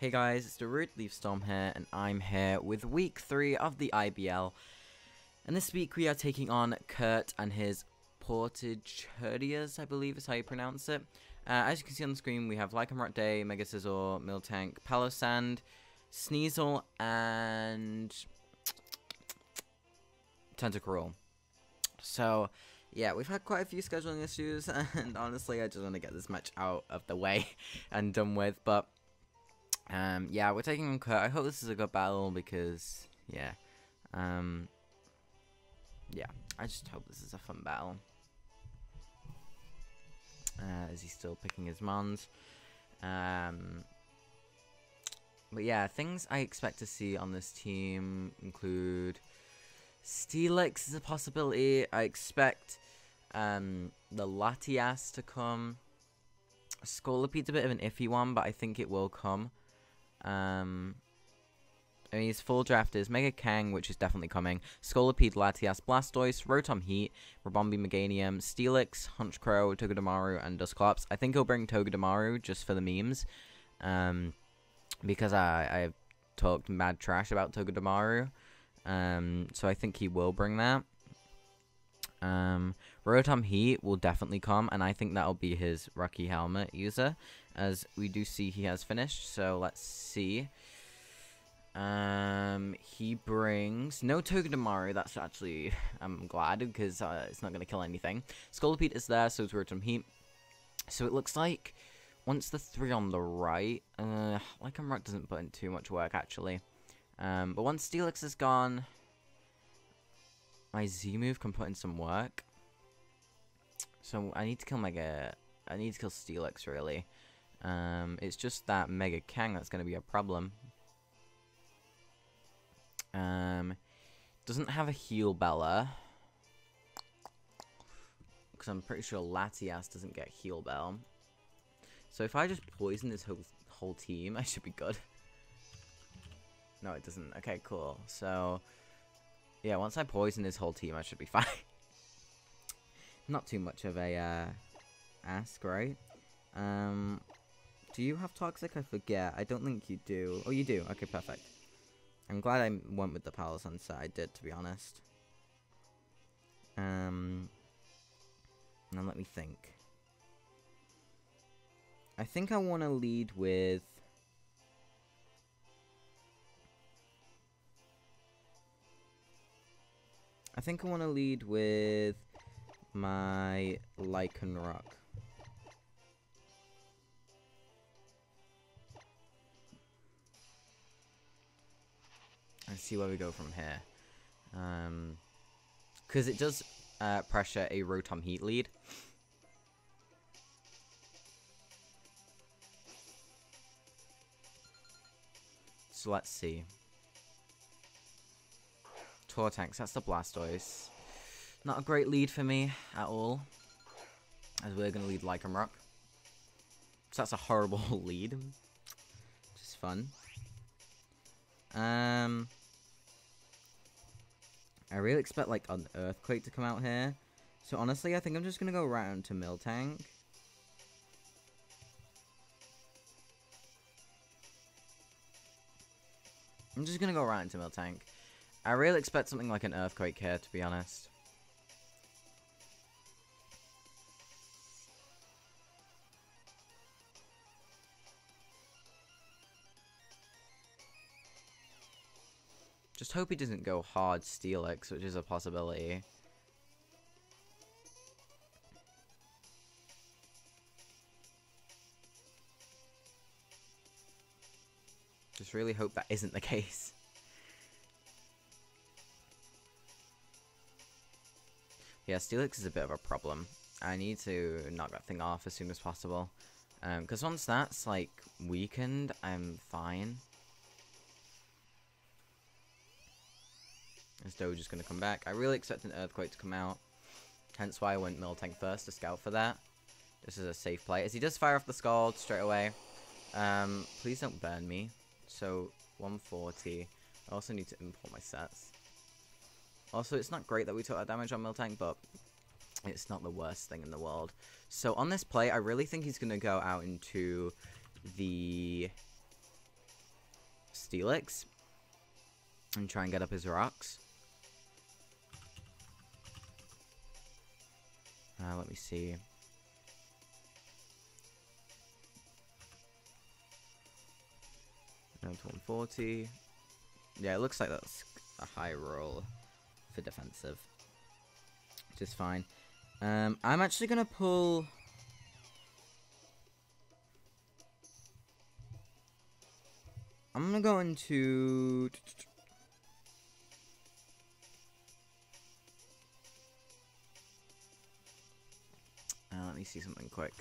Hey guys, it's DarudeLeafStorm here, and I'm here with week 3 of the IBL. And this week we are taking on Kurt and his Portage Herdiers, I believe is how you pronounce it. As you can see on the screen, we have Day, Mega Scissor, Miltank, Palosand, Sneasel, and Tentacruel. So, yeah, we've had quite a few scheduling issues, and honestly, I just want to get this match out of the way and done with, but yeah, we're taking on Kurt. I hope this is a good battle because, yeah, yeah, I just hope this is a fun battle. Is he still picking his mons? But yeah, things I expect to see on this team include Steelix is a possibility. I expect the Latias to come. Scolopede's a bit of an iffy one, but I think it will come. I mean, his full draft is Mega Kang, which is definitely coming, Scolipede, Latias, Blastoise, Rotom Heat, Rabombi Meganium, Steelix, Honchkrow, Togedemaru, and Dusclops. I think he'll bring Togedemaru just for the memes, because I've talked mad trash about Togedemaru, so I think he will bring that. Rotom Heat will definitely come, and I think that'll be his Rocky Helmet user, as we do see he has finished, so let's see. He brings no Togedemaru. That's actually, I'm glad, because it's not going to kill anything. Scolipede is there, so is Rotom Heat. So it looks like once the 3 on the right, Lycanroc doesn't put in too much work actually. But once Steelix is gone, my Z move can put in some work. So I need to kill I need to kill Steelix really. It's just that Mega Kang that's going to be a problem. Doesn't have a Heal Bella, because I'm pretty sure Latias doesn't get Heal Bell. So if I just poison this whole team, I should be good. No, it doesn't. Okay, cool. So yeah, once I poison this whole team, I should be fine. Not too much of a ask, right? Do you have Toxic? I forget. I don't think you do. Oh, you do. Okay, perfect. I'm glad I went with the Palosand set. I did, to be honest. Now let me think. I think I want to lead with my Lycanroc. And see where we go from here. Because it does pressure a Rotom Heat lead. So let's see. Tortanks, that's the Blastoise. Not a great lead for me at all, as we're going to lead Lycanroc. So that's a horrible lead. Just fun. I really expect like an Earthquake to come out here. So honestly, I think I'm just going to go around to Miltank. I'm just going to go around to Miltank. I really expect something like an Earthquake here, to be honest. Just hope he doesn't go hard Steelix, which is a possibility. Just really hope that isn't the case. Yeah, Steelix is a bit of a problem. I need to knock that thing off as soon as possible. Because once that's, like, weakened, I'm fine. Is Doge going to come back? I really expect an Earthquake to come out. Hence why I went Miltank first to scout for that. This is a safe play. As he does fire off the Scald straight away. Please don't burn me. So, 140. I also need to import my sets. Also, it's not great that we took that damage on Miltank, but it's not the worst thing in the world. So, on this play, I really think he's going to go out into the Steelix and try and get up his rocks. Let me see. Down to 140. Yeah, it looks like that's a high roll for defensive, which is fine. I'm actually gonna pull. I'm gonna go into. Let me see something quick.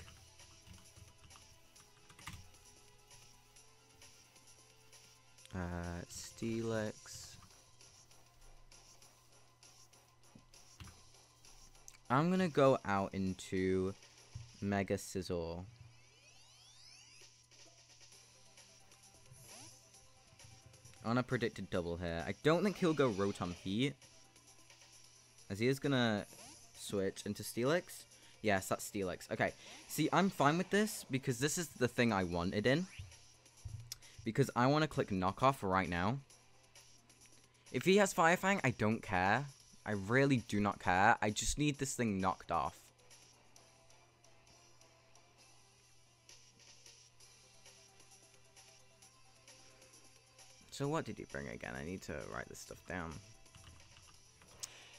Steelix. I'm gonna go out into Mega Sizzle. On a predicted double here. I don't think he'll go Rotom Heat, as he is gonna switch into Steelix. Yes, that's Steelix. Okay, see, I'm fine with this, because this is the thing I wanted in. Because I want to click Knockoff right now. If he has Fire Fang, I don't care. I really do not care. I just need this thing knocked off. So what did he bring again? I need to write this stuff down.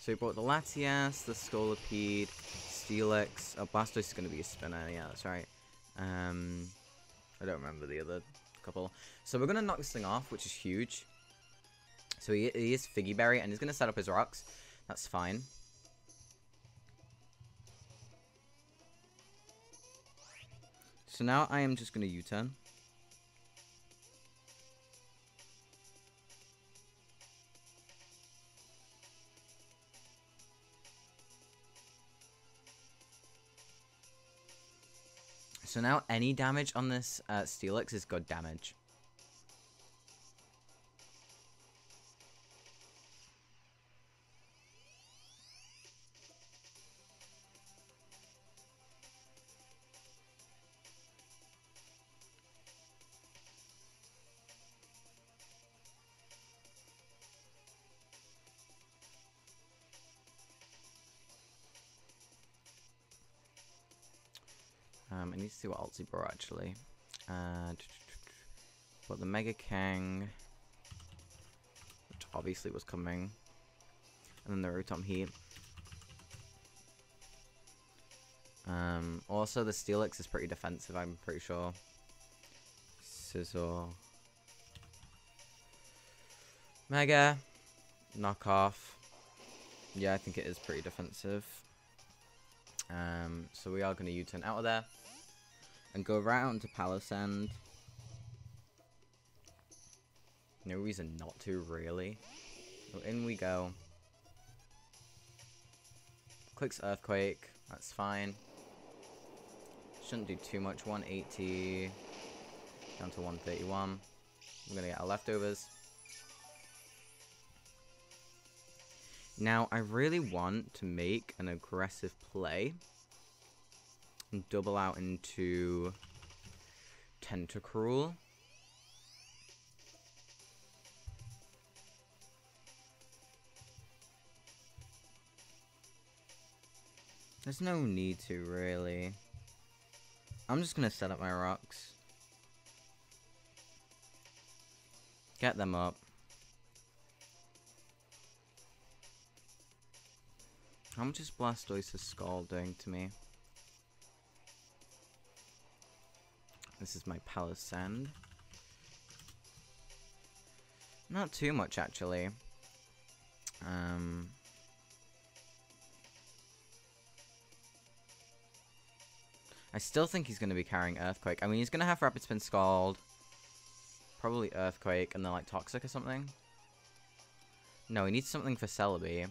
So he brought the Latias, the Scolipede, Steelix. Oh, Blastoise is going to be a spinner. Yeah, that's right. I don't remember the other couple. So we're going to knock this thing off, which is huge. So he is Figgy Berry, and he's going to set up his rocks. That's fine. So now I am just going to U-turn. So now any damage on this Steelix is good damage. I need to see what ults he brought actually. But the Mega Kang, which obviously was coming, and then the Rotom Heat. Also the Steelix is pretty defensive, I'm pretty sure. Sizzle. Mega. Knockoff. Yeah, I think it is pretty defensive. So we are going to U-turn out of there and go right out into Palossand. No reason not to, really. So in we go. Clicks Earthquake, that's fine. Shouldn't do too much. 180 down to 131. We're going to get our leftovers. Now, I really want to make an aggressive play and double out into Tentacruel. There's no need to, really. I'm just going to set up my rocks. Get them up. How much is Blastoise's Skull doing to me? This is my Palossand. Not too much, actually. I still think he's going to be carrying Earthquake. I mean, he's going to have Rapid Spin Scald. Probably Earthquake and then, like, Toxic or something. No, he needs something for Celebi.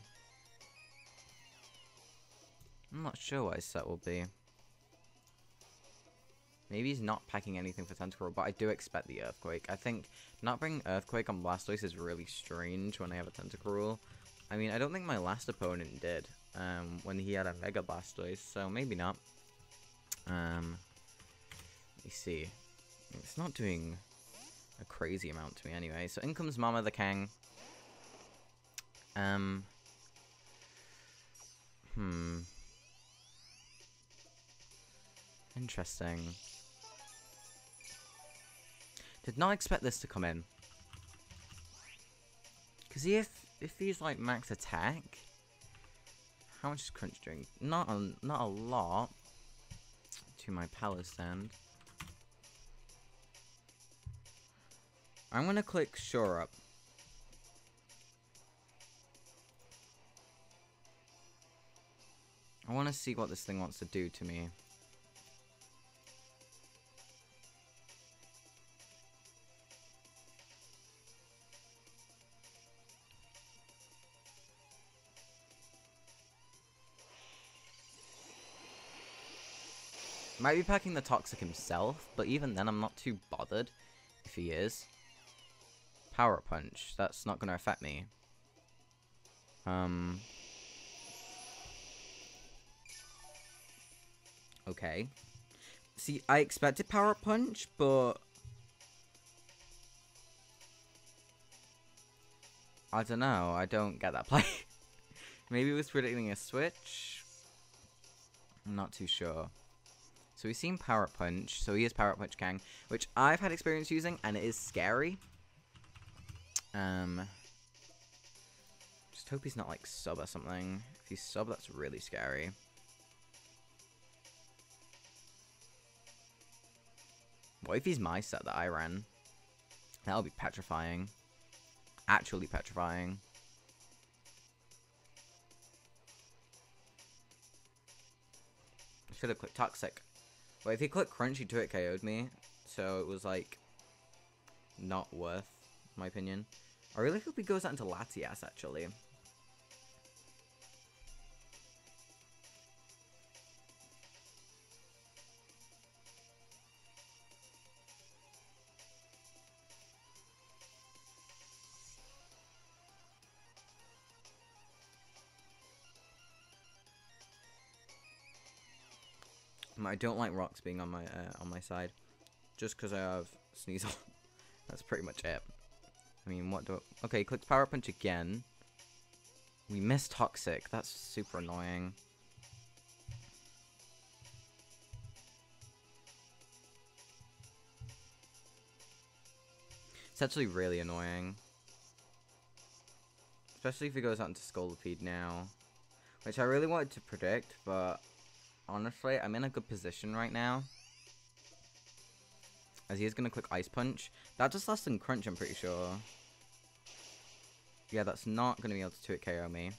I'm not sure what his set will be. Maybe he's not packing anything for Tentacruel, but I do expect the Earthquake. I think not bringing Earthquake on Blastoise is really strange when I have a Tentacruel. I mean, I don't think my last opponent did when he had a Mega Blastoise, so maybe not. Let me see. It's not doing a crazy amount to me anyway. So in comes Mama the King. Interesting. Did not expect this to come in. Because if he's like max attack, how much is Crunch doing? Not a lot. To my palace stand. I'm gonna click Shore Up. I want to see what this thing wants to do to me. Might be packing the Toxic himself, but even then I'm not too bothered if he is. Power Punch, that's not going to affect me. Okay. See, I expected Power Punch, but I don't know, I don't get that play. Maybe it was predicting a switch? I'm not too sure. So we've seen Power Punch, so he is Power Punch Kang, which I've had experience using, and it is scary. Just hope he's not like sub or something. If he's sub, that's really scary. What if he's my set that I ran? That'll be petrifying. Actually petrifying. I should have clicked Toxic. But if he clicked Crunch, he 2-hit KO'd me. So it was like not worth, in my opinion. I really hope he goes out into Latias, actually. I don't like rocks being on my side, just because I have Sneasel. That's pretty much it. I mean, what do? Okay, he clicked Power Punch again. We missed Toxic. That's super annoying. It's actually really annoying, especially if he goes out into Scolipede now, which I really wanted to predict, but honestly, I'm in a good position right now. As he is going to click Ice Punch. That just lasts in Crunch, I'm pretty sure. Yeah, that's not going to be able to 2-hit KO me.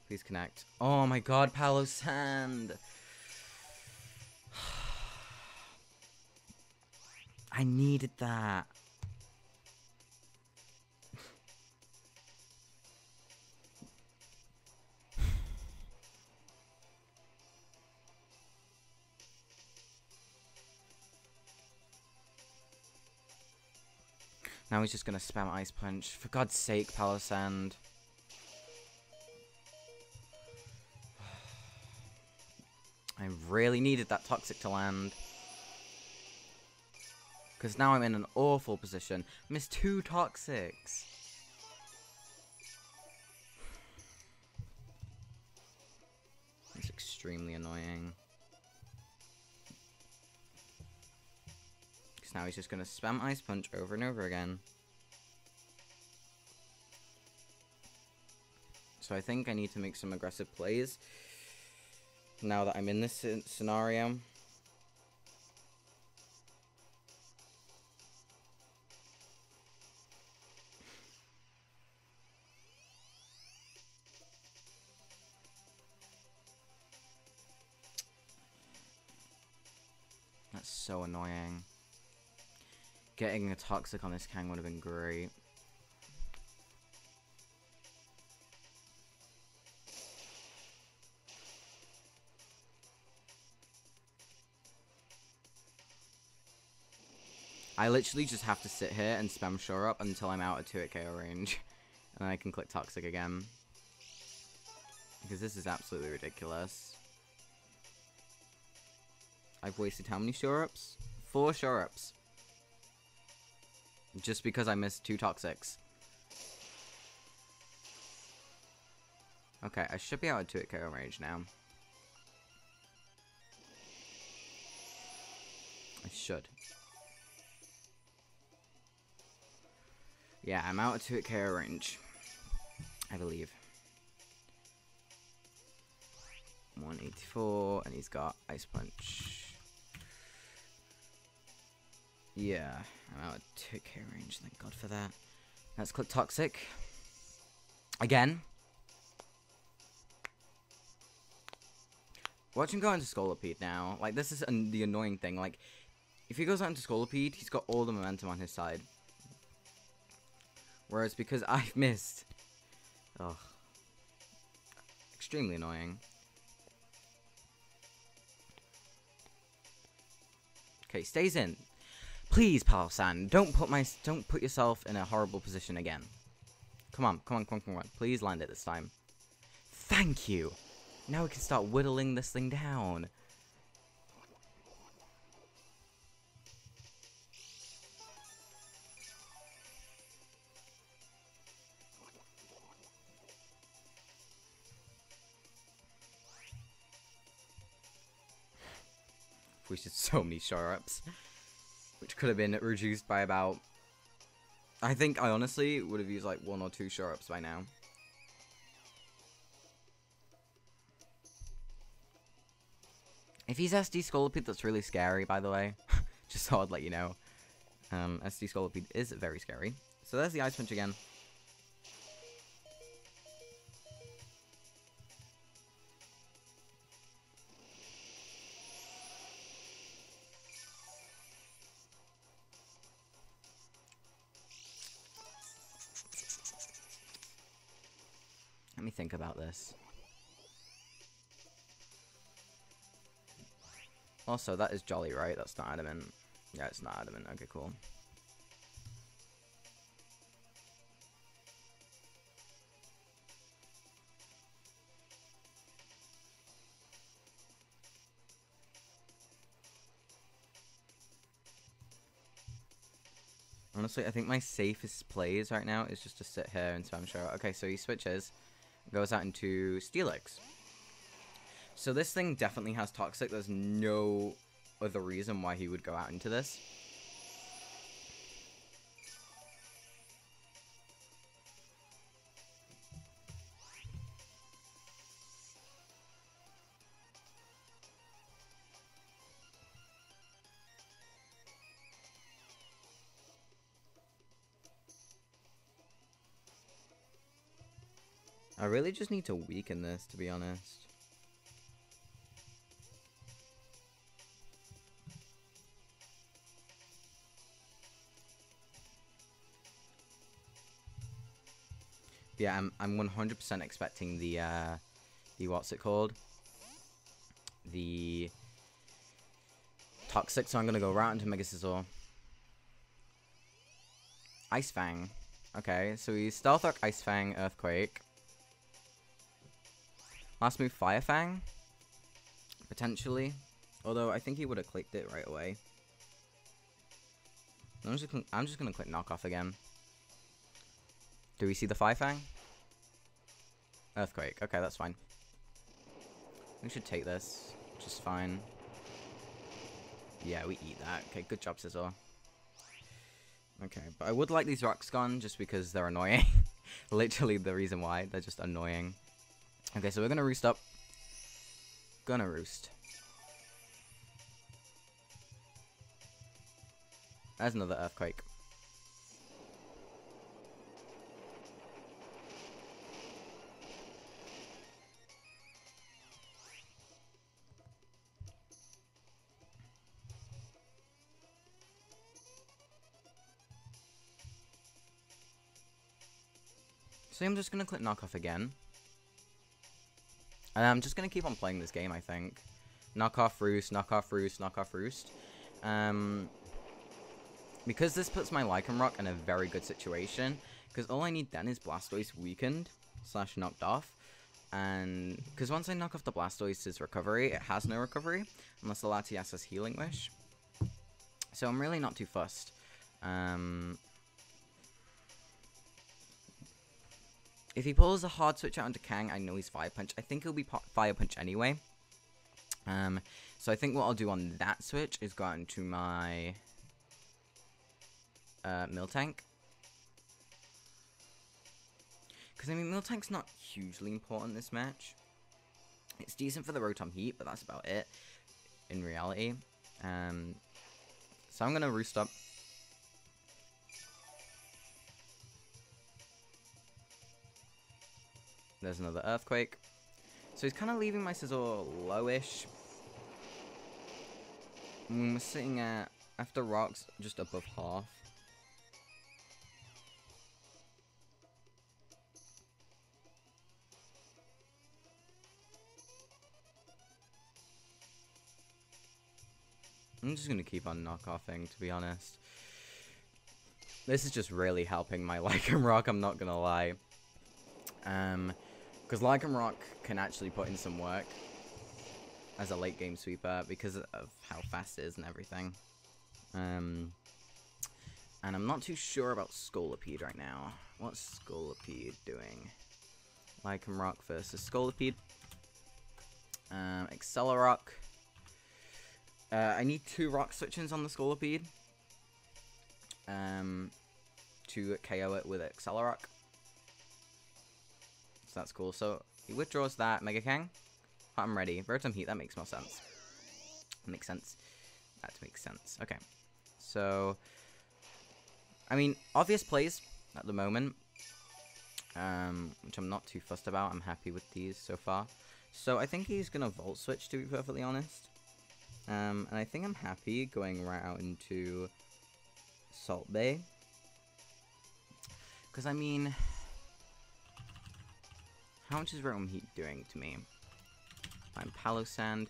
Please connect. Oh my god, Palo Sand! I needed that. Now he's just gonna spam Ice Punch. For God's sake, Palo Sand. I really needed that Toxic to land. Because now I'm in an awful position. Missed 2 Toxics. It's extremely annoying. Now he's just going to spam Ice Punch over and over again. So I think I need to make some aggressive plays now that I'm in this scenario. That's so annoying. Getting a Toxic on this Kang would have been great. I literally just have to sit here and spam Shore Up until I'm out of 2-hit KO range. And then I can click Toxic again. Because this is absolutely ridiculous. I've wasted how many Shore Ups? 4 Shore Ups. Just because I missed 2 Toxics. Okay, I should be out of KO range now. I should. Yeah, I'm out of 2 KO range. I believe. 184, and he's got Ice Punch. Yeah, I'm out of 2 KO range, thank God for that. Let's click Toxic. Again. Watch him go into Scolipede now. Like, this is the annoying thing. Like, if he goes out into Scolipede, he's got all the momentum on his side. Whereas because I've missed... Ugh. Extremely annoying. Okay, stays in. Please, Pal-san, don't put yourself in a horrible position again. Come on. Please land it this time. Thank you. Now we can start whittling this thing down. We wasted so many sharp-ups, which could have been reduced by about... I think I honestly would have used like 1 or 2 sharp-ups by now. If he's SD Scolipede, that's really scary, by the way. Just thought I'd let you know. SD Scolipede is very scary. So there's the Ice Punch again. Let me think about this. Also, that is Jolly, right? That's not Adamant. Yeah, it's not Adamant. Okay, cool. Honestly, I think my safest plays right now is just to sit here and spam show. Okay, so he switches. Goes out into Steelix. So this thing definitely has Toxic. There's no other reason why he would go out into this. I really just need to weaken this, to be honest. Yeah, I'm 100% expecting the what's it called? The Toxic, so I'm gonna go right into Mega Scizor. Ice Fang. Okay, so he's Stealth Rock, Ice Fang, Earthquake. Last move, Fire Fang. Potentially. Although I think he would have clicked it right away. I'm just gonna click Knockoff again. Do we see the Fire Fang? Earthquake. Okay, that's fine. We should take this. Just fine. Yeah, we eat that. Okay, good job, Scizor. Okay, but I would like these rocks gone just because they're annoying. Literally the reason why. They're just annoying. Okay, so we're gonna roost up. Gonna roost. There's another Earthquake. So I'm just gonna click Knockoff again. And I'm just gonna keep on playing this game, I think. Knockoff, Roost, Knockoff, Roost, Knockoff, Roost. Because this puts my Lycanroc in a very good situation. Because all I need then is Blastoise weakened / knocked off. And because once I knock off the Blastoise's recovery, it has no recovery. Unless the Latias has Healing Wish. So I'm really not too fussed. If he pulls a hard switch out onto Kang, I know he's Fire Punch. I think he'll be Fire Punch anyway. So I think what I'll do on that switch is go out into my Miltank. Because, I mean, Miltank's not hugely important this match. It's decent for the Rotom Heat, but that's about it in reality. So I'm going to Roost up. There's another Earthquake. So he's kind of leaving my Sizzle lowish. We're sitting at, after rocks, just above half. I'm just going to keep on knockoffing, to be honest. This is just really helping my Lycanroc, I'm not going to lie. Because Lycanroc can actually put in some work as a late game sweeper because of how fast it is and everything. And I'm not too sure about Scolipede right now. What's Scolipede doing? Lycanroc versus Scolipede. Accelerock. I need 2 rock switch-ins on the Scolipede. To KO it with Accelerock. So that's cool. So he withdraws that. Mega Kang. I'm ready. Rotom Heat, that makes more sense. Makes sense. That makes sense. Okay. So, I mean, obvious plays at the moment. Which I'm not too fussed about. I'm happy with these so far. So I think he's going to Volt Switch, to be perfectly honest. And I think I'm happy going right out into Salt Bay. Because, I mean, how much is Rotom Heat doing to me? I'm Palosand.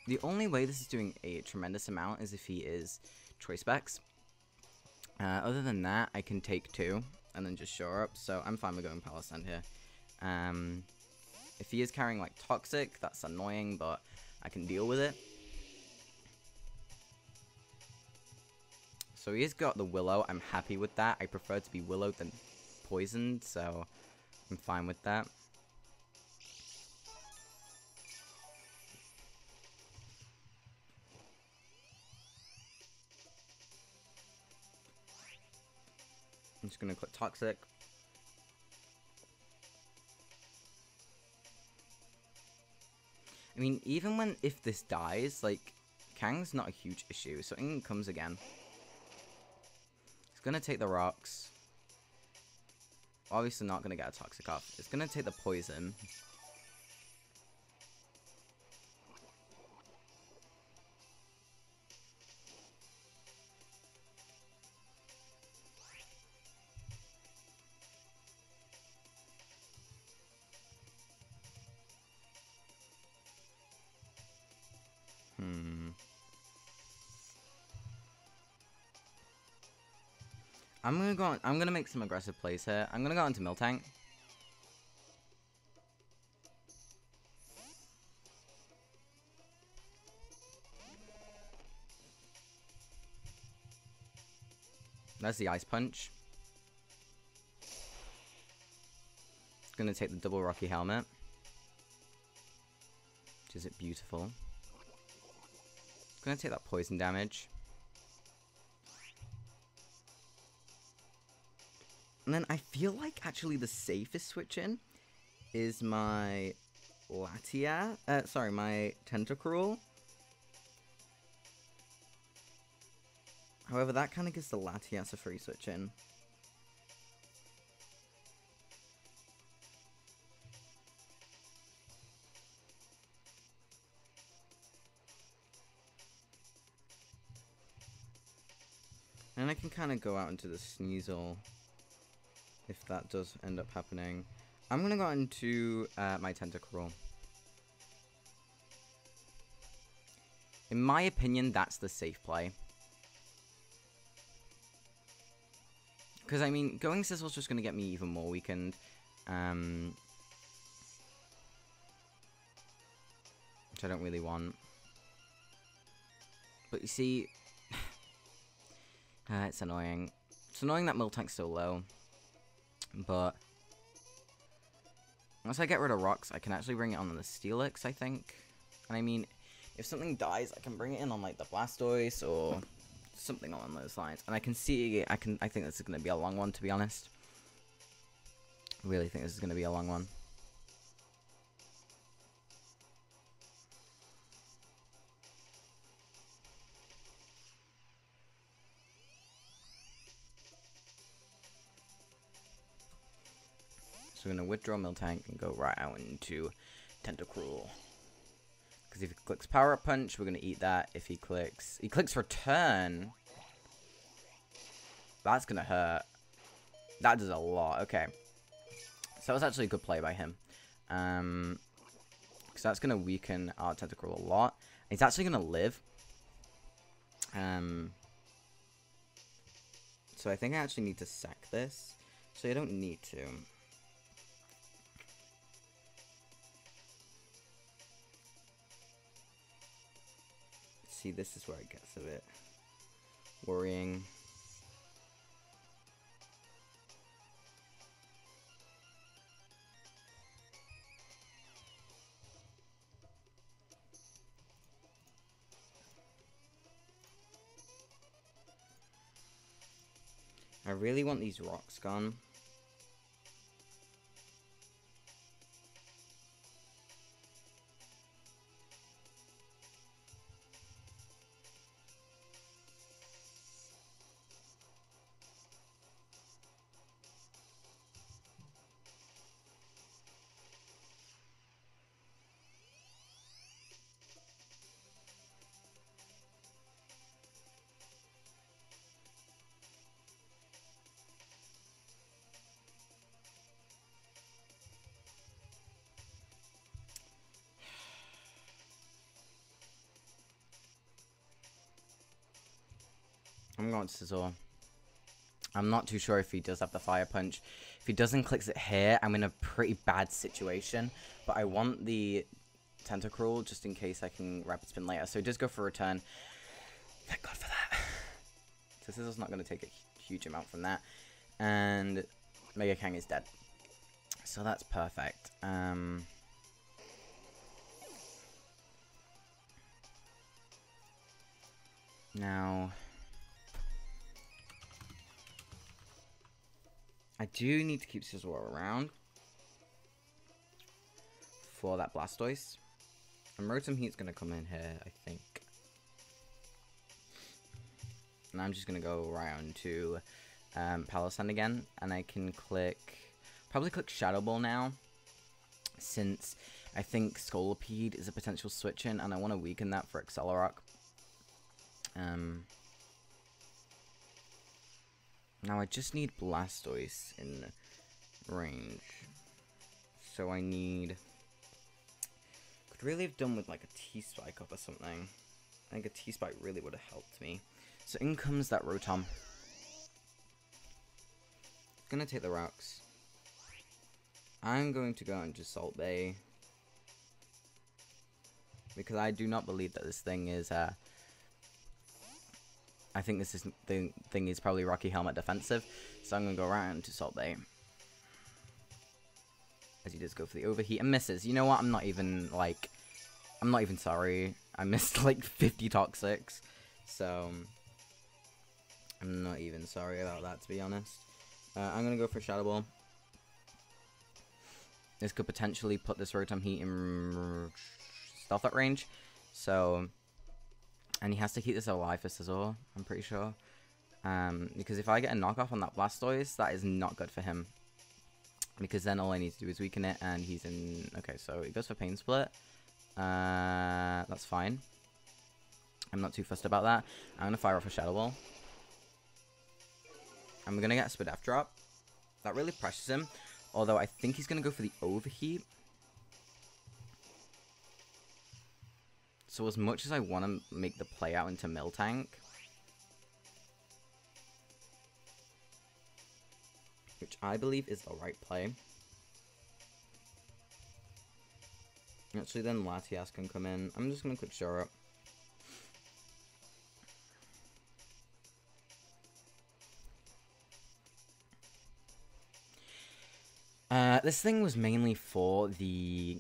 The only way this is doing a tremendous amount is if he is Choice Specs. Other than that, I can take 2 and then just shore up. So I'm fine with going Palosand here. If he is carrying like Toxic, that's annoying, but I can deal with it. So he has got the Willow. I'm happy with that. I prefer to be Willowed than poisoned, so I'm fine with that. I'm just gonna click Toxic. I mean, even if this dies, like, Kang's not a huge issue, so in comes again. He's gonna take the rocks. Obviously not gonna get a Toxic off. It's gonna take the poison. I'm gonna make some aggressive plays here. I'm gonna go into Miltank. That's the Ice Punch. It's gonna take the double Rocky Helmet. Which is beautiful. It's gonna take that poison damage. And then I feel like actually the safest switch in is my Latias. Sorry, my Tentacruel. However, that kind of gives the Latias a free switch in. And I can kind of go out into the Sneasel if that does end up happening. I'm going to go into my Tentacruel. In my opinion, that's the safe play. Because, I mean, going Sizzle's just going to get me even more weakened. Which I don't really want. But you see, it's annoying. It's annoying that Miltank's so low. But Once I get rid of rocks, I can actually bring it on the Steelix, I think. And I mean, if something dies, I can bring it in on like the Blastoise or something along those lines. And I can see, I think this is going to be a long one, to be honest. I really think this is going to be a long one. So we're going to withdraw Miltank and go right out into Tentacruel. Because if he clicks Power Up Punch, we're going to eat that. If he clicks Return, that's going to hurt. That does a lot. Okay. So that was actually a good play by him. Because that's going to weaken our Tentacruel a lot. He's actually going to live. So I think I actually need to sack this. So I don't need to. See, this is where it gets a bit worrying. I really want these rocks gone. I'm going to Scizor. I'm not too sure if he does have the Fire Punch. If he doesn't click it here, I'm in a pretty bad situation. But I want the Tentacruel just in case I can Rapid Spin later. So he does go for a Return. Thank God for that. So Scizor's not going to take a huge amount from that. And Mega Kang is dead. So that's perfect. Now, I do need to keep Scizor around for that Blastoise. And Rotom Heat's going to come in here, I think. And I'm just going to go right on to Palossand again. And I can probably click Shadow Ball now. Since I think Scolipede is a potential switch in. And I want to weaken that for Accelerock. Now I just need Blastoise in range. So I need... Could really have done with like a T-Spike up or something. I think a T-Spike really would have helped me. So in comes that Rotom. Gonna take the rocks. I'm going to go into Salt Bay. Because I do not believe that this thing is... I think this is the thing is probably Rocky Helmet defensive, so I'm gonna go around to Salt Bay. As he does go for the overheat and misses. You know what? I'm not even sorry. I missed like 50 Toxics, so I'm not even sorry about that, to be honest. I'm gonna go for Shadow Ball. This could potentially put this Rotom Heat in Stealth Up range, so. And he has to keep this alive for Scizor, I'm pretty sure. Because if I get a knockoff on that Blastoise, that is not good for him. Because then all I need to do is weaken it, and he's in... Okay, so he goes for Pain Split. That's fine. I'm not too fussed about that. I'm going to fire off a Shadow Ball. I'm going to get a Spadef drop. That really pressures him. Although I think he's going to go for the Overheat. So as much as I want to make the play out into Miltank, which I believe is the right play. Actually, then Latias can come in. I'm just going to click Shore Up. This thing was mainly for the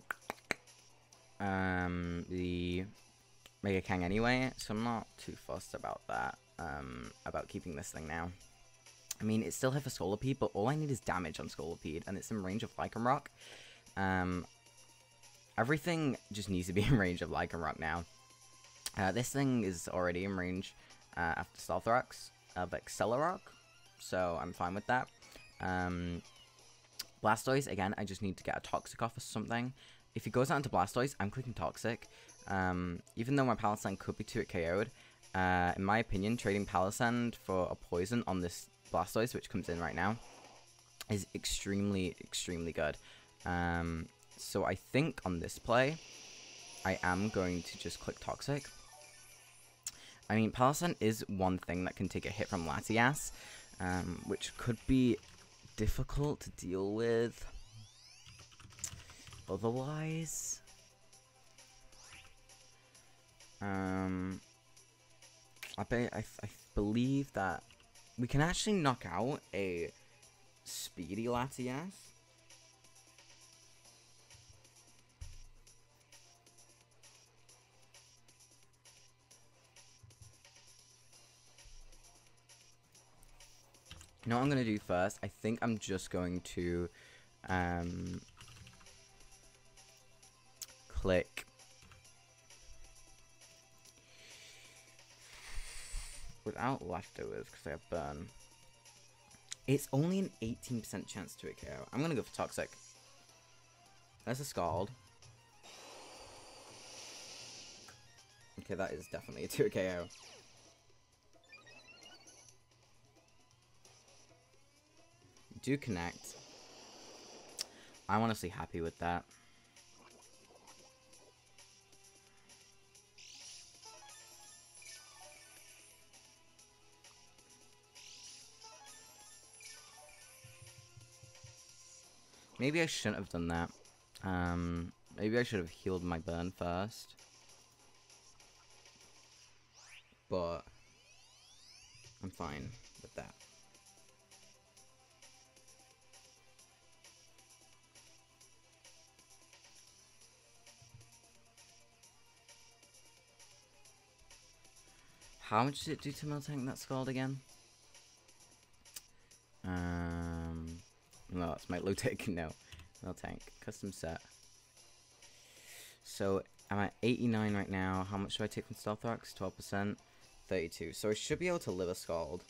Mega Kang anyway, so I'm not too fussed about that, about keeping this thing now. I mean, it's still here for Scolipede, but all I need is damage on Scolipede, and it's in range of Lycanroc. Everything just needs to be in range of Lycanroc now. This thing is already in range after Stealth Rocks of Accelerock, so I'm fine with that. Blastoise, again, I just need to get a Toxic off or something. If he goes out into Blastoise, I'm clicking Toxic. Even though my Palossand could be 2-hit KO'd, in my opinion, trading Palossand for a Poison on this Blastoise, which comes in right now, is extremely, extremely good. So I think on this play, I am going to just click Toxic. I mean, Palossand is one thing that can take a hit from Latias, which could be difficult to deal with. Otherwise, I believe that we can actually knock out a speedy Latias. You know what I'm going to do first? I think I'm just going to click without leftovers because I have burn. It's only an 18% chance to hit KO. I'm going to go for Toxic. There's a Scald. Okay, that is definitely a 2 KO. Do connect. I'm honestly happy with that. Maybe I shouldn't have done that. Maybe I should have healed my burn first. But I'm fine with that. How much did it do to Miltank, that Scald again? No, that's my low tech. No, Miltank, custom set. So I'm at 89 right now. How much do I take from Stealth Rocks? 12%, 32. So I should be able to live a Scald.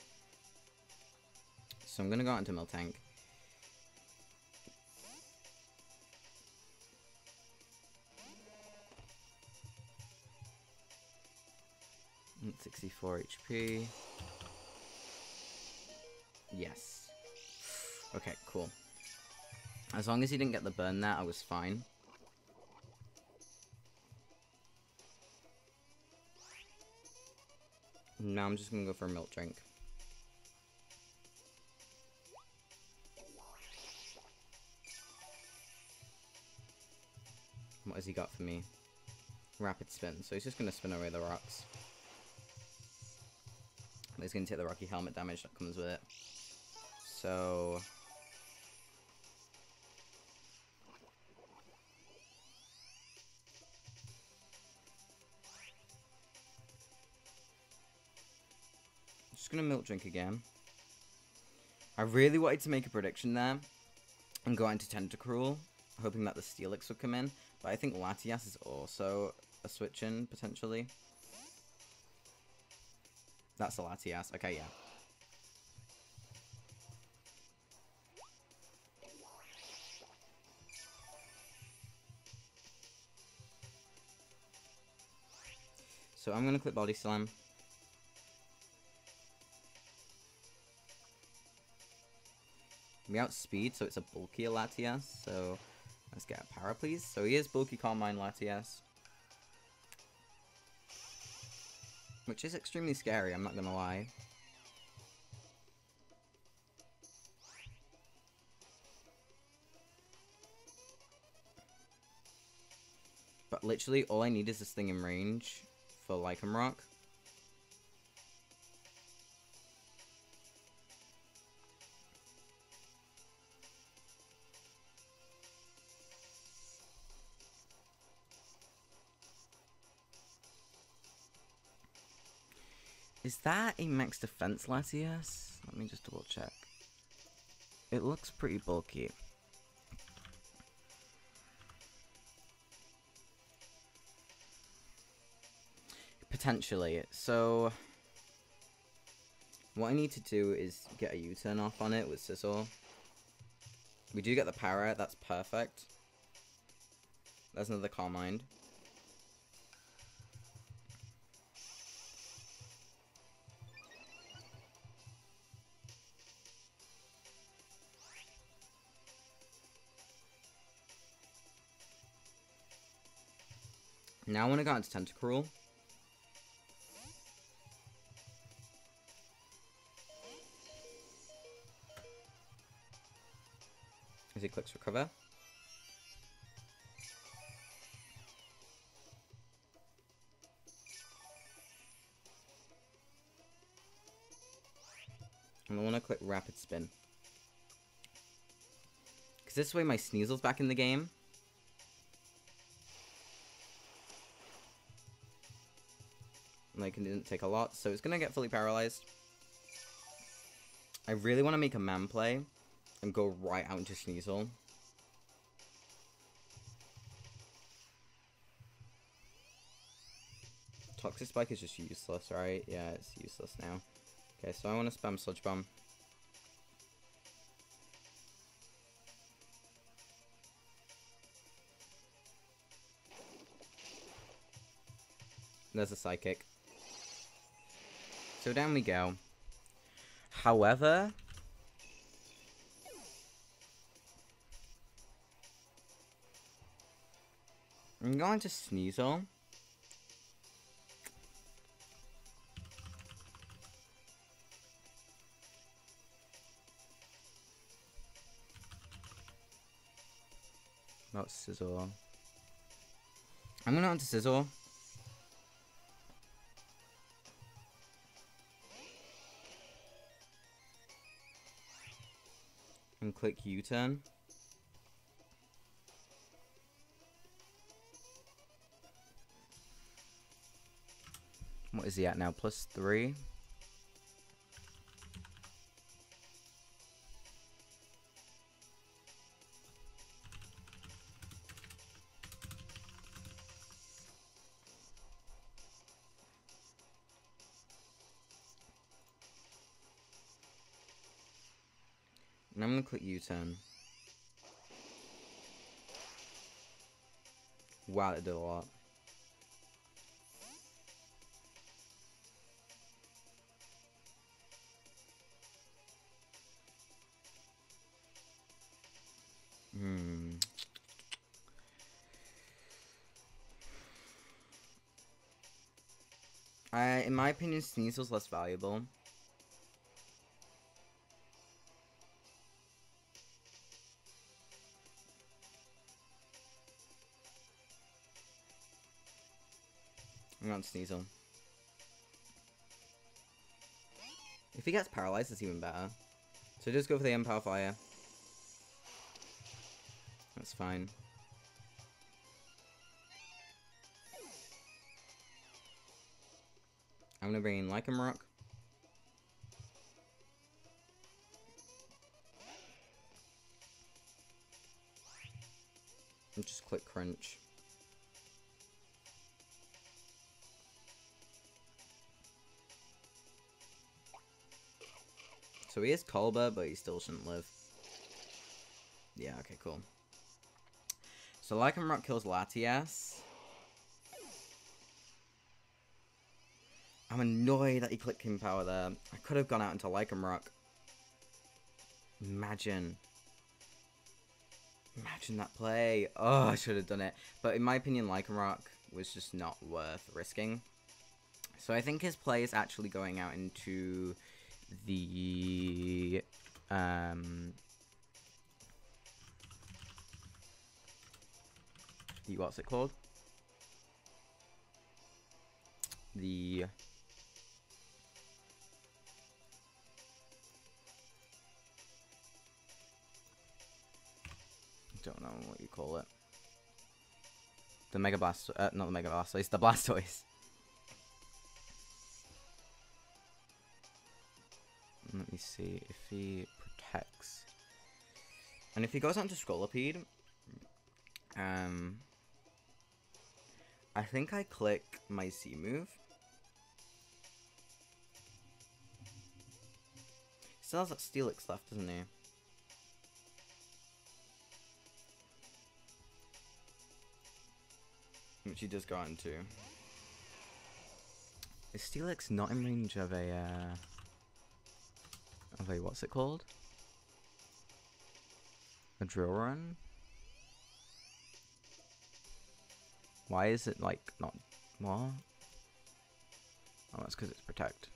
So I'm gonna go out into Miltank. 64 HP. Yes. Okay, cool. As long as he didn't get the burn there, I was fine. Now I'm just gonna go for a milk drink. What has he got for me? Rapid spin. So he's just gonna spin away the rocks. He's going to take the Rocky Helmet damage that comes with it. So just going to Milk Drink again. I really wanted to make a prediction there and go into Tentacruel, hoping that the Steelix would come in. But I think Latias is also a switch in, potentially. That's a Latias. Okay, yeah. So I'm going to click Body Slam. We outspeed, so it's a bulkier Latias. So let's get a Para, please. So he is bulky Carmine Latias. Which is extremely scary, I'm not gonna lie. But literally, all I need is this thing in range for Lycanroc. Is that a max defense Latias? Let me just double check. It looks pretty bulky. Potentially. So, what I need to do is get a U-turn off on it with Scissor. We do get the power, that's perfect. There's another Carmine. Now I want to go into Tentacruel. As he clicks recover. And I want to click Rapid Spin. Because this way my Sneasel's back in the game. Like, it didn't take a lot, so it's going to get fully paralyzed. I really want to make a man play and go right out into Sneasel. Toxic Spike is just useless, right? Yeah, it's useless now. Okay, so I want to spam Sludge Bomb. There's a Psychic. So down we go. However, I'm going to Sneasel. Not Scizor. I'm going on to Scizor. And click U-turn. What is he at now? +3. And I'm going to click U-turn. Wow, that did a lot. In my opinion, Sneasel's less valuable. I'm on Sneasel. If he gets paralyzed, it's even better. So just go for the Empower Fire. That's fine. I'm gonna bring in Lycanroc. And just click Crunch. So he is Colbur, but he still shouldn't live. Yeah, okay, cool. So Lycanroc kills Latias. I'm annoyed that he clicked King Power there. I could have gone out into Lycanroc. Imagine that play. Oh, I should have done it. But in my opinion, Lycanroc was just not worth risking. So I think his play is actually going out into the what's it called? The don't know what you call it. The Mega Blast, not the Mega Blastoise, the Blastoise. Let me see if he protects. And if he goes on to Scolipede, I think I click my C move. Still has that Steelix left, doesn't he? Which he does go on to. Is Steelix not in range of a, what's it called? A drill run? Why is it, like, not... What? Oh, that's because it's protect.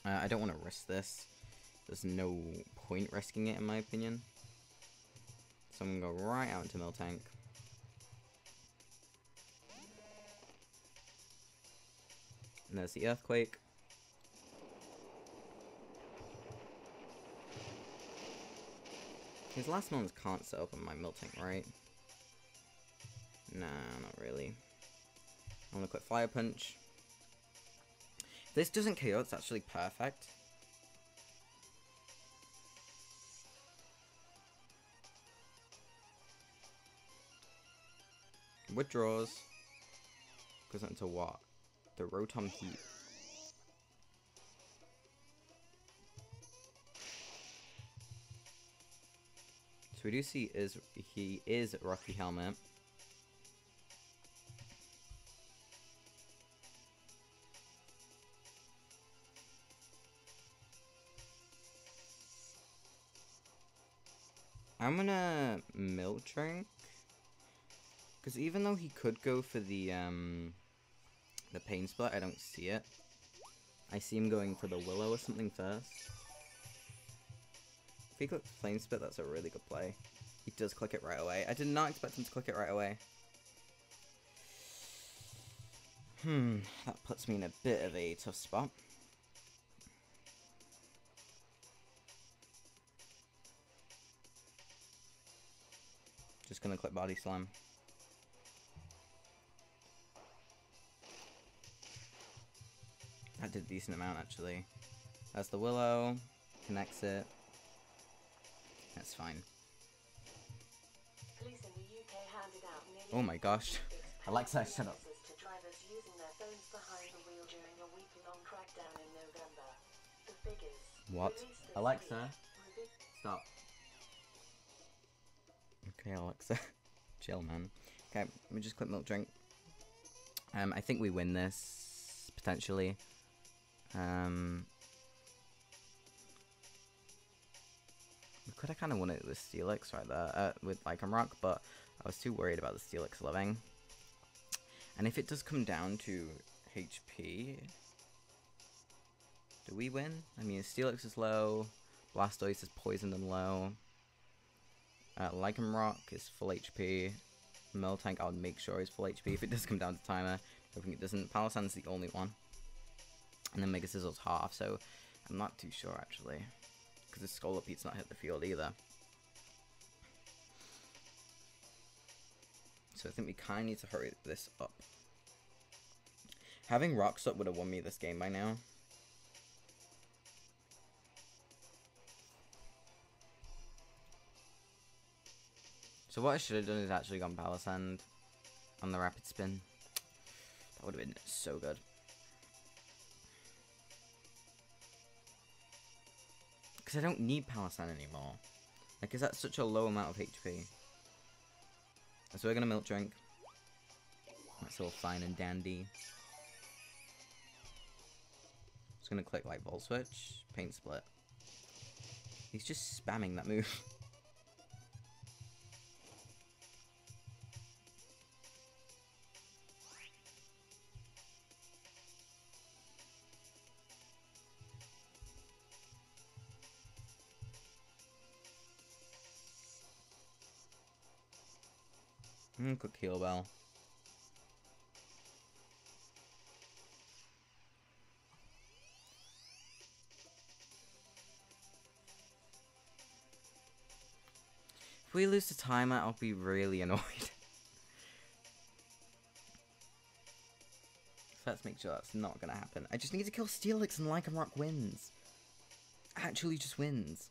I don't want to risk this. There's no point risking it, in my opinion. So I'm going to go right out into Miltank. And there's the Earthquake. His last ones can't set up on my Miltank, right? Nah, not really. I'm gonna quit Fire Punch. If this doesn't KO, it's actually perfect. Withdraws. Goes into what? The Rotom Heat. So we do see he is Rocky Helmet. I'm gonna Milk Drink, because even though he could go for the Pain Split, I don't see it. I see him going for the Willow or something first. If he clicks Flame Spit, that's a really good play. He does click it right away. I did not expect him to click it right away. That puts me in a bit of a tough spot. Just gonna click Body Slam. That did a decent amount, actually. That's the Willow. Connects it. That's fine. Oh my gosh. Alexa, shut up. What? Alexa? Stop. Okay, Alexa. Chill, man. Okay, let me just click Milk Drink. I think we win this, potentially. We could have kind of won it with Steelix right there, with Lycanroc, but I was too worried about the Steelix living. And if it does come down to HP, do we win? I mean, Steelix is low, Blastoise is poisoned and low, Lycanroc is full HP, Miltank I would make sure is full HP if it does come down to timer. Hoping it doesn't. Palossand's the only one. And then Mega Sizzle's half, so I'm not too sure actually. Because the Scoliped's not hit the field either. So I think we kind of need to hurry this up. Having Rock Slip would have won me this game by now. So what I should have done is actually gone Palossand on the Rapid Spin. That would have been so good. Because I don't need Palossand anymore. Like, is that such a low amount of HP? So we're going to Milk Drink. That's all fine and dandy. Just going to click, like, Volt Switch, Paint Split. He's just spamming that move. Quick Heal Bell. If we lose the timer, I'll be really annoyed. That's let's make sure that's not gonna happen. I just need to kill Steelix and Lycanroc wins. Actually just wins.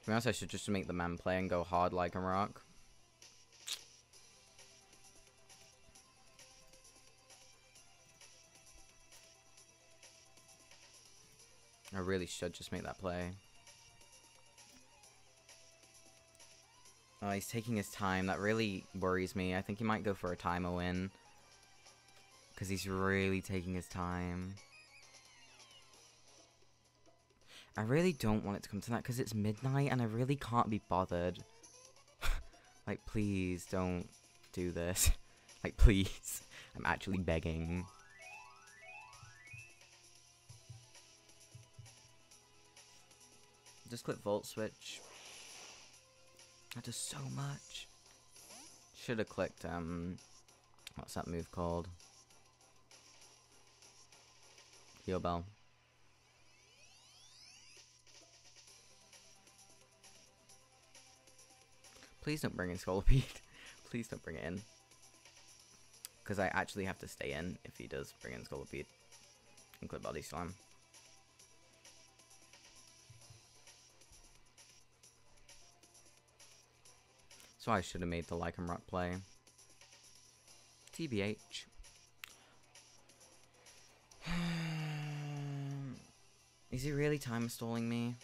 To be honest, I should just make the man play and go hard Lycanroc. I really should just make that play. Oh, he's taking his time. That really worries me. I think he might go for a timer win. Because he's really taking his time. I really don't want it to come to that because it's midnight and I really can't be bothered. Like, please don't do this. Like, please. I'm actually begging. Just click Volt Switch. That does so much. Should have clicked, what's that move called? Heal Bell. Please don't bring in Scolipede. Please don't bring it in. Because I actually have to stay in if he does bring in Scolipede. And click Body Slam. So I should have made the Lycanroc play. TBH. Is he really time stalling me?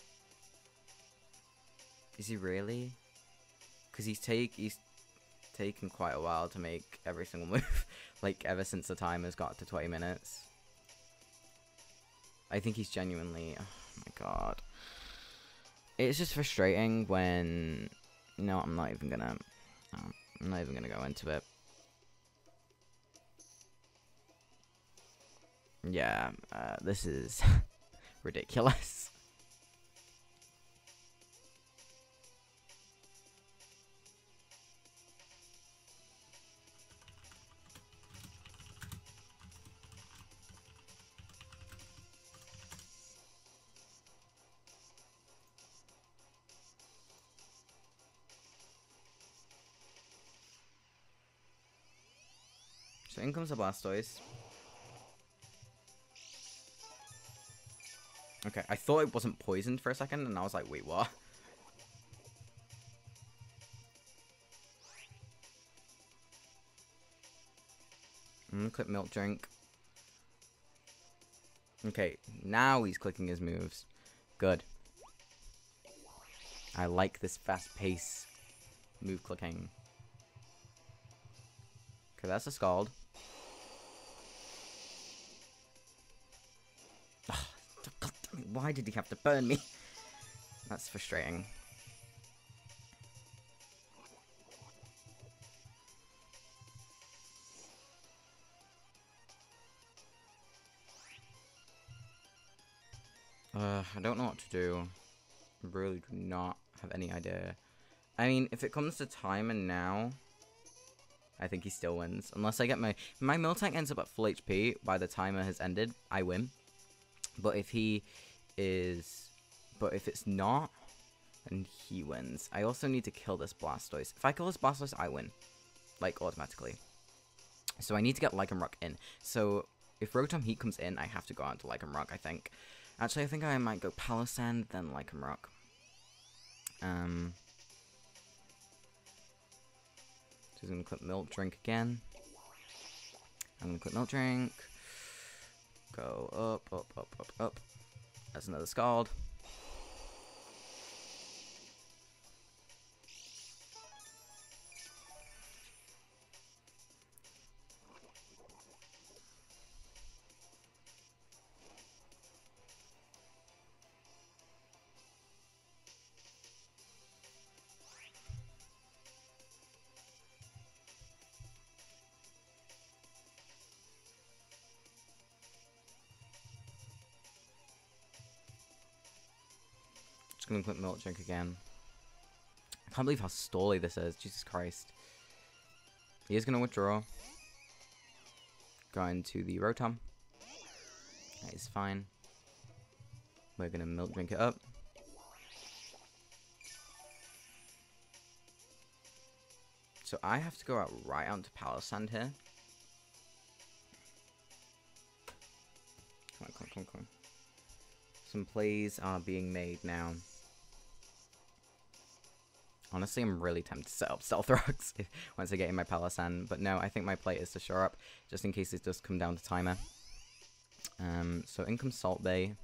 Is he really? Because he's taken quite a while to make every single move. Like, ever since the timer's got to 20 minutes. I think he's genuinely... Oh my god. It's just frustrating when... No, I'm not even gonna go into it. Yeah, this is ridiculous. So in comes the Blastoise. Okay, I thought it wasn't poisoned for a second, and I was like, wait, what? Click Milk Drink. Okay, now he's clicking his moves. Good. I like this fast pace move clicking. Okay, that's a Scald. God damn it, why did he have to burn me? That's frustrating. I don't know what to do. I really do not have any idea. I mean, if it comes to timer now, I think he still wins. Unless I get my Miltank ends up at full HP by the timer has ended, I win. But if it's not, then he wins. I also need to kill this Blastoise. If I kill this Blastoise, I win. Like, automatically. So I need to get Lycanroc in. So if Rotom Heat comes in, I have to go out to Lycanroc, I think. Actually, I think I might go Palossand, then Lycanroc. So I'm going to click Milk Drink again. I'm going to click Milk Drink. Go up, up, up, up, up. That's another Scald. Just gonna click Milk Drink again. I can't believe how stally this is. Jesus Christ. He is gonna withdraw. Go into the Rotom. That is fine. We're gonna Milk Drink it up. So I have to go out right onto Palisand here. Come on, come on, come on, come on. Some plays are being made now. Honestly, I'm really tempted to set up Stealth Rocks once I get in my Palisand. But no, I think my play is to shore up, just in case it does come down to timer. So in comes Salt Bay.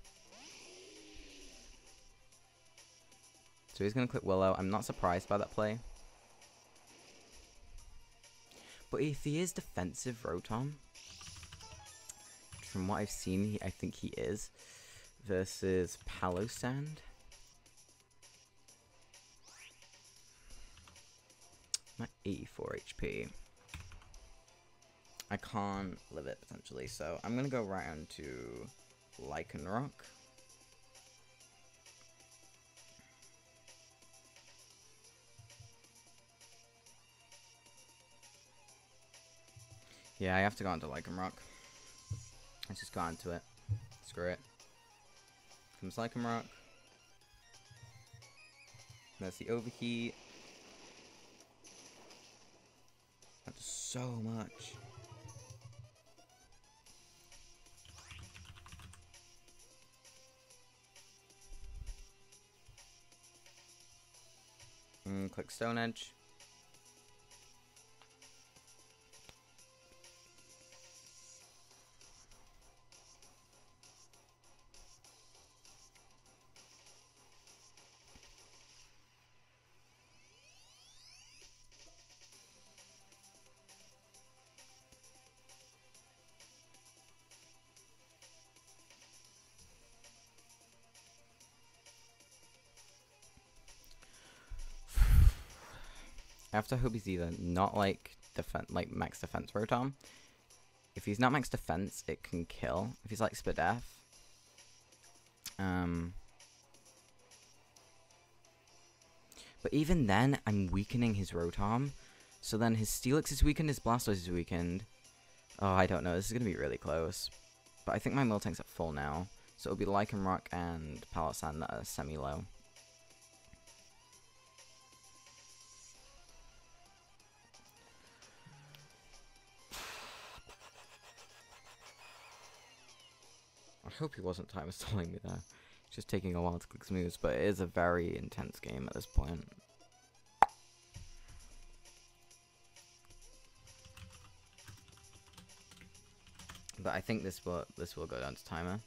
So he's going to click Willow. I'm not surprised by that play. But if he is defensive Rotom, from what I've seen, I think he is, versus Palossand. I'm at 84 HP. I can't live it, potentially, so I'm going to go right on to Lycanroc. Yeah, I have to go onto Lycanroc. Let's just go onto it. Screw it. Comes Lycanroc. There's the Overheat. That's so much. Click Stone Edge. I have to hope he's either not like max defense Rotom. If he's not max defense, it can kill. If he's like Spadef, but even then, I'm weakening his Rotom. So then his Steelix is weakened, his Blastoise is weakened. Oh, I don't know. This is gonna be really close. But I think my Miltank's at full now, so it'll be Lycanroc and Palossand that are semi-low. I hope he wasn't time stalling me there. It's just taking a while to click some moves, but it is a very intense game at this point. But I think this will go down to timer.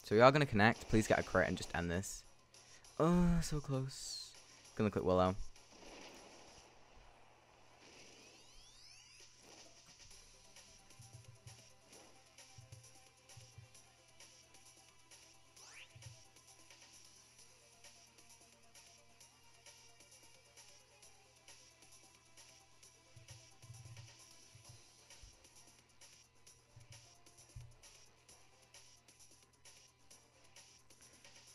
So we are gonna connect. Please get a crit and just end this. Oh, so close. Gonna click Willow.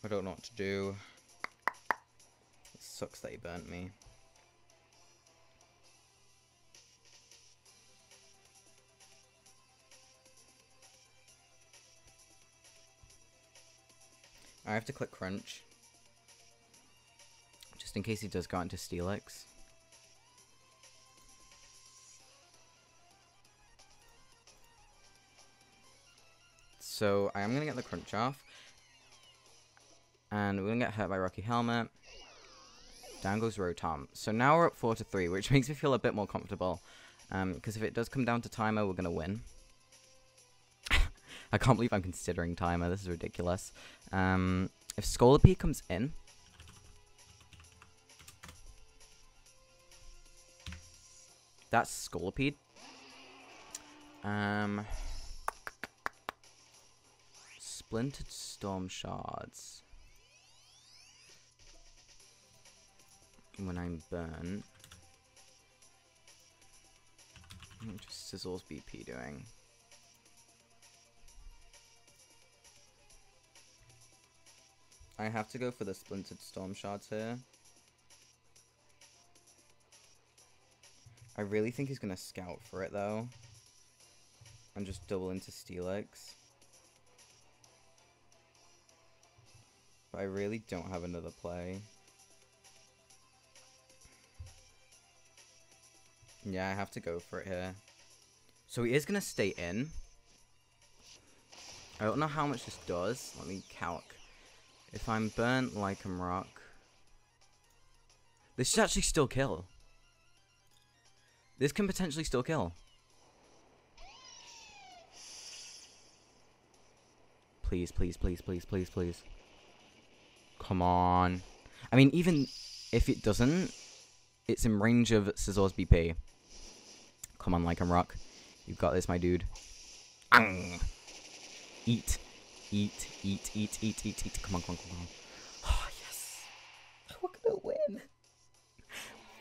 I don't know what to do. It sucks that he burnt me. I have to click Crunch. Just in case he does go into Steelix. So I am going to get the Crunch off. And we're going to get hurt by Rocky Helmet. Down goes Rotom. So now we're up 4-3, which makes me feel a bit more comfortable. Because if it does come down to timer, we're going to win. I can't believe I'm considering timer. This is ridiculous. If Scolipede comes in... That's Scolipede. Splintered Storm Shards. When I'm burnt. What just Sizzle's BP doing? I have to go for the Splintered Storm Shards here. I really think he's going to scout for it though. And just double into Steelix. But I really don't have another play. Yeah, I have to go for it here. So he is going to stay in. I don't know how much this does. Let me calc. If I'm burnt like I'm rock. This should actually still kill. This can potentially still kill. Please, please, please, please, please, please. Come on. I mean, even if it doesn't, it's in range of Scissor's BP. Come on, like I'm rock. You've got this, my dude. Eat. Eat, eat, eat, eat, eat, eat. Come on, come on, come on. Oh, yes. We're gonna win.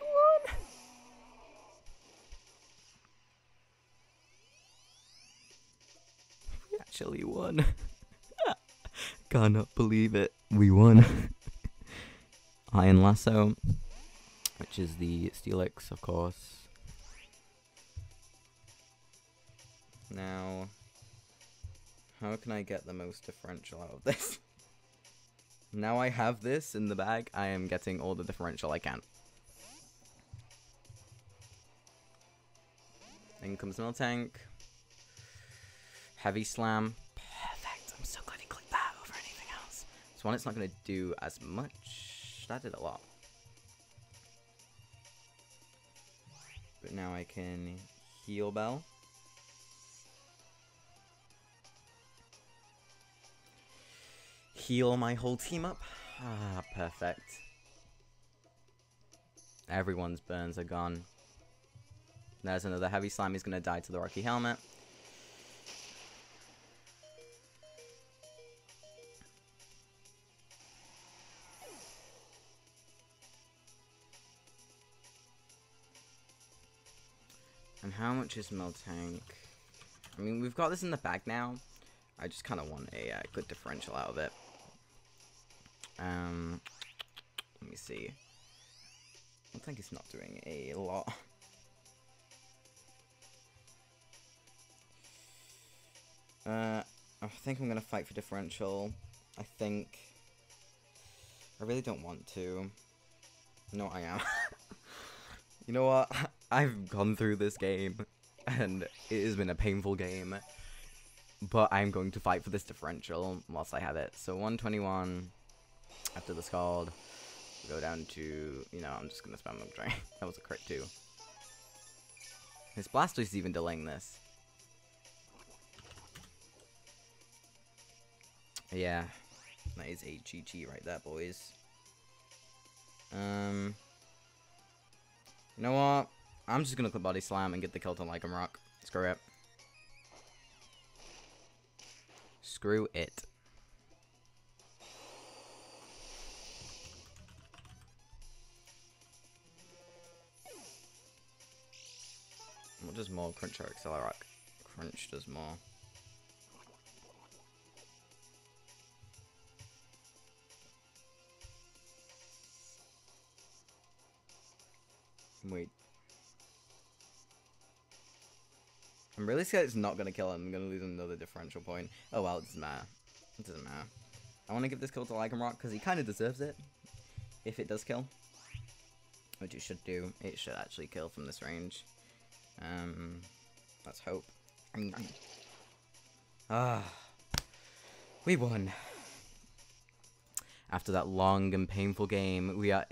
We won. We actually won. Cannot believe it. We won. Iron Lasso, which is the Steelix, of course. Now, how can I get the most differential out of this? Now I have this in the bag, I am getting all the differential I can. In comes Miltank. Heavy Slam. Perfect. I'm so glad he clicked that over anything else. This one, it's not going to do as much. That did a lot. But now I can Heal Bell. Heal my whole team up. Ah, perfect. Everyone's burns are gone. There's another Heavy Slime. He's going to die to the Rocky Helmet. And how much is Miltank? I mean, we've got this in the bag now. I just kind of want a good differential out of it. Let me see. I think it's not doing a lot. I think I'm gonna fight for differential. I think. I really don't want to. No, I am. You know what? I've gone through this game, and it has been a painful game. But I'm going to fight for this differential whilst I have it. So 121 after the Scald. Go down to, you know, I'm just going to spam Milk Drain. That was a crit too. His Blastoise is even delaying this. Yeah. That is a GG right there, boys. You know what? I'm just going to click Body Slam and get the kill to Lycum Rock. Screw it. Screw it. What does more? Crunch or Accelerock? Crunch does more. Wait. I'm really scared it's not going to kill him. I'm going to lose another differential point. Oh well, it doesn't matter. It doesn't matter. I want to give this kill to Lycum Rock because he kind of deserves it. If it does kill. Which it should do. It should actually kill from this range. Let's hope. We won. After that long and painful game, we are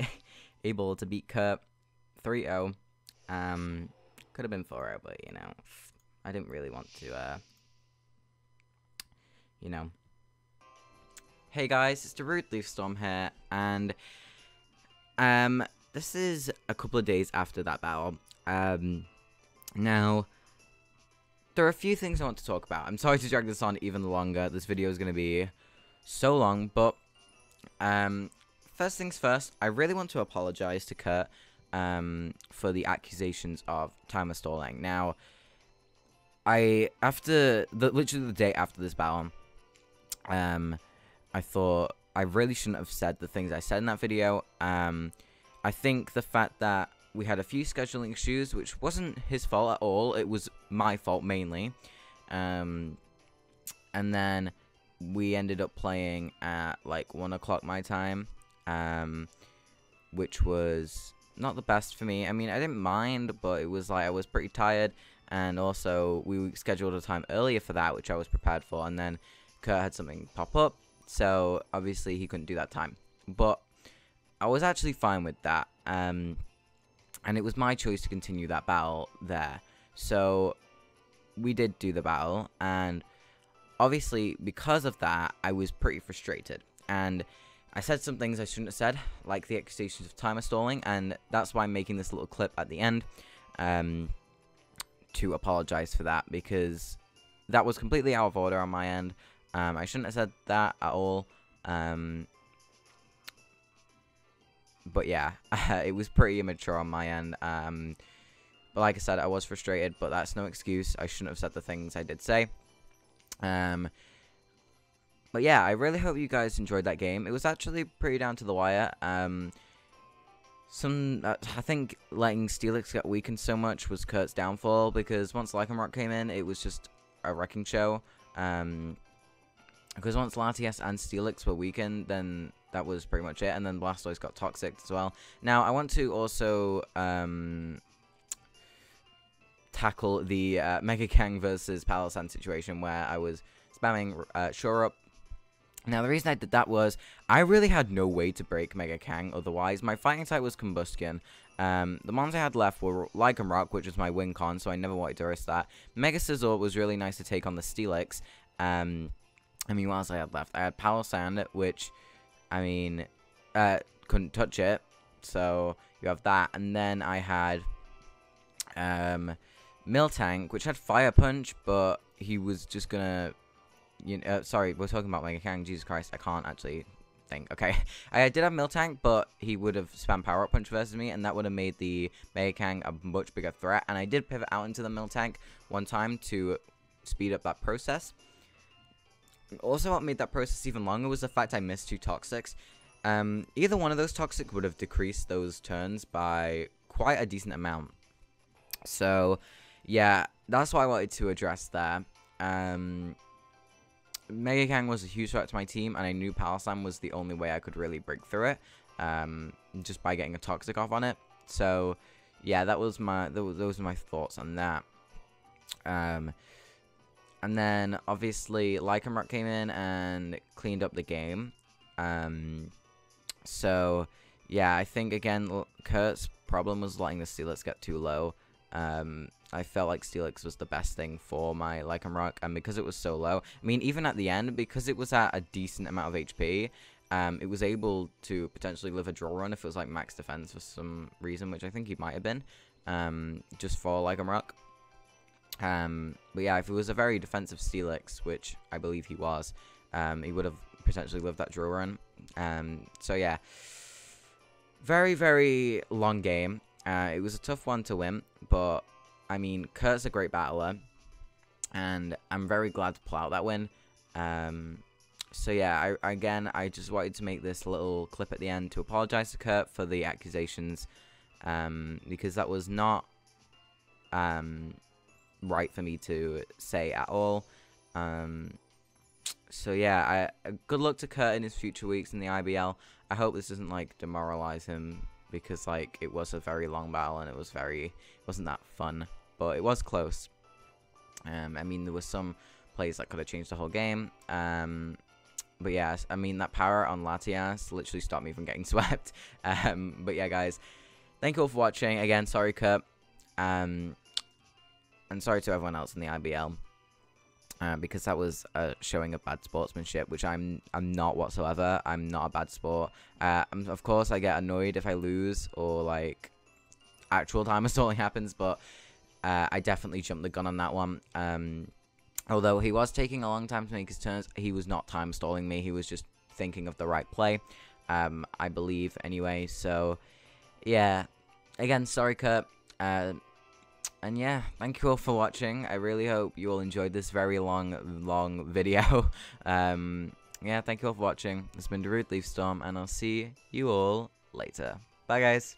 able to beat Kurt 3-0. Could have been 4-0, but you know, I didn't really want to, you know. Hey guys, it's DarudeLeafStorm here, and this is a couple of days after that battle. Now, there are a few things I want to talk about. I'm sorry to drag this on even longer. This video is going to be so long, but first things first, I really want to apologize to Kurt for the accusations of timer stalling. Now, literally the day after this battle, I thought I really shouldn't have said the things I said in that video. I think the fact that we had a few scheduling issues, which wasn't his fault at all. It was my fault mainly. And then we ended up playing at like 1 o'clock my time, which was not the best for me. I mean, I didn't mind, but it was like I was pretty tired, and also we scheduled a time earlier for that, which I was prepared for, and then Kurt had something pop up, so obviously he couldn't do that time. But I was actually fine with that, and it was my choice to continue that battle there. So we did do the battle, and obviously because of that, I was pretty frustrated, and I said some things I shouldn't have said, like the accusations of timer stalling, and that's why I'm making this little clip at the end, to apologize for that, because that was completely out of order on my end. I shouldn't have said that at all. But yeah, it was pretty immature on my end. But like I said, I was frustrated, but that's no excuse. I shouldn't have said the things I did say. But yeah, I really hope you guys enjoyed that game. It was actually pretty down to the wire. I think letting Steelix get weakened so much was Kurt's downfall, because once Lycanroc came in, it was just a wrecking show. Because once Latias and Steelix were weakened, then that was pretty much it, and then Blastoise got toxic as well. Now, I want to also tackle the Mexicann versus Palossand situation where I was spamming Shore Up. Now, the reason I did that was I really had no way to break Mexicann otherwise. My fighting type was Combustion. The mons I had left were Lycanroc, which was my win con, so I never wanted to risk that. Mega Sizzle was really nice to take on the Steelix. I mean, what else I had left? I had Palossand, which, I mean, couldn't touch it. So, you have that. And then I had Miltank, which had Fire Punch, but he was just gonna... sorry, we're talking about Mexicann. Jesus Christ, I can't actually think. Okay, I did have Miltank, but he would have spammed Power Up Punch versus me, and that would have made the Mexicann a much bigger threat. And I did pivot out into the Miltank one time to speed up that process. Also, what made that process even longer was the fact I missed 2 Toxics. Either one of those Toxic would have decreased those turns by quite a decent amount. So, yeah, that's what I wanted to address there. Mexicann was a huge threat to my team, and I knew Palossand was the only way I could really break through it, just by getting a Toxic off on it. So, yeah, those were my thoughts on that. And then, obviously, Lycanroc came in and cleaned up the game. So, yeah, I think, again, Kurt's problem was letting the Steelix get too low. I felt like Steelix was the best thing for my Lycanroc, and because it was so low, I mean, even at the end, because it was at a decent amount of HP, it was able to potentially live a draw run if it was, like, max defense for some reason, which I think he might have been, just for Lycanroc. But yeah, if it was a very defensive Steelix, which I believe he was, he would have potentially lived that draw run. So yeah, very, very long game. It was a tough one to win, but I mean, Kurt's a great battler, and I'm very glad to pull out that win. So yeah, I just wanted to make this little clip at the end to apologize to Kurt for the accusations, because that was not right for me to say at all. So yeah, good luck to Kurt in his future weeks in the IBL. I hope this doesn't like demoralize him, because like it was a very long battle and it wasn't that fun, but it was close. I mean, there was some plays that could have changed the whole game. But yeah, I mean, that power on Latias literally stopped me from getting swept. But yeah, guys, thank you all for watching. Again, sorry, Kurt. And sorry to everyone else in the IBL. Because that was showing a bad sportsmanship, which I'm not whatsoever. I'm not a bad sport. Of course, I get annoyed if I lose or like actual time stalling happens, but I definitely jumped the gun on that one. Although he was taking a long time to make his turns, he was not time stalling me. He was just thinking of the right play, I believe, anyway. So, yeah. Again, sorry, Kurt. And yeah, thank you all for watching. I really hope you all enjoyed this very long video. Yeah, thank you all for watching. It's been DarudeLeafStorm, and I'll see you all later. Bye, guys.